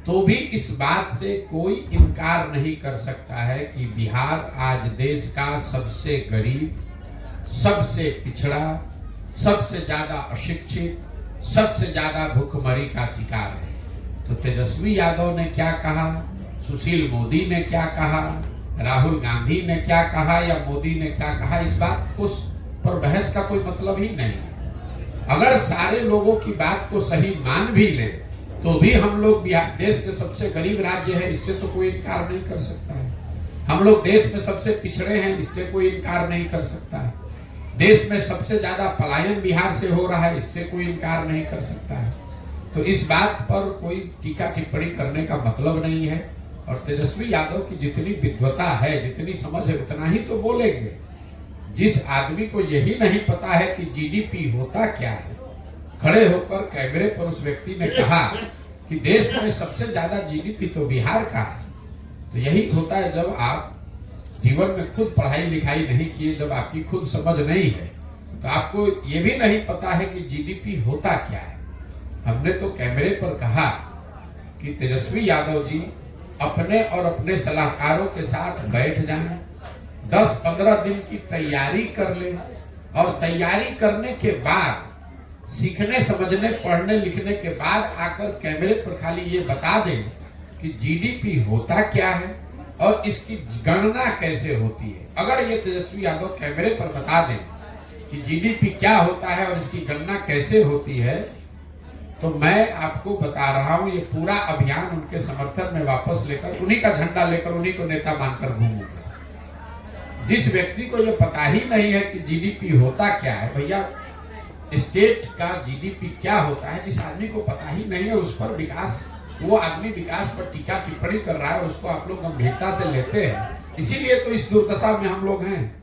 तो भी इस बात से कोई इनकार नहीं कर सकता है कि बिहार आज देश का सबसे गरीब, सबसे पिछड़ा, सबसे ज्यादा अशिक्षित, सबसे ज्यादा भूखमरी का शिकार है। तो तेजस्वी यादव ने क्या कहा, सुशील मोदी ने क्या कहा, राहुल गांधी ने क्या कहा या मोदी ने क्या कहा, इस बात को पर बहस का कोई मतलब ही नहीं है। अगर सारे लोगों की बात को सही मान भी ले तो भी हम लोग बिहार देश के सबसे गरीब राज्य है, इससे तो कोई इनकार नहीं कर सकता है। हम लोग देश में सबसे पिछड़े हैं, इससे कोई इनकार नहीं कर सकता है। देश में सबसे ज्यादा पलायन बिहार से हो रहा है, इससे कोई इनकार नहीं कर सकता है। तो इस बात पर कोई टीका टिप्पणी करने का मतलब नहीं है। और तेजस्वी यादव की जितनी विद्वता है, जितनी समझ है, उतना ही तो बोलेंगे। जिस आदमी को यही नहीं पता है कि जीडीपी होता क्या है, खड़े होकर कैमरे पर उस व्यक्ति ने कहा कि देश में सबसे ज्यादा जीडीपी तो बिहार का है। तो यही होता है जब आप जीवन में खुद पढ़ाई लिखाई नहीं किए, जब आपकी खुद समझ नहीं है, तो आपको ये भी नहीं पता है कि जीडीपी होता क्या है। हमने तो कैमरे पर कहा कि तेजस्वी यादव जी अपने और अपने सलाहकारों के साथ बैठ जाएं, 10-15 दिन की तैयारी कर ले और तैयारी करने के बाद, सीखने समझने पढ़ने लिखने के बाद आकर कैमरे पर खाली ये बता दें कि जीडीपी होता क्या है और इसकी गणना कैसे होती है। अगर ये तेजस्वी यादव कैमरे पर बता दें कि जीडीपी क्या होता है और इसकी गणना कैसे होती है, तो मैं आपको बता रहा हूं, ये पूरा अभियान उनके समर्थन में वापस लेकर, उन्हीं का झंडा लेकर, उन्हीं को नेता मानकर घूमूंगा। जिस व्यक्ति को ये पता ही नहीं है कि जीडीपी होता क्या है, भैया स्टेट का जीडीपी क्या होता है, जिस आदमी को पता ही नहीं है, उस पर विकास, वो आदमी विकास पर टीका टिप्पणी कर रहा है और उसको आप लोग गंभीरता से लेते हैं। इसीलिए तो इस दुर्दशा में हम लोग हैं।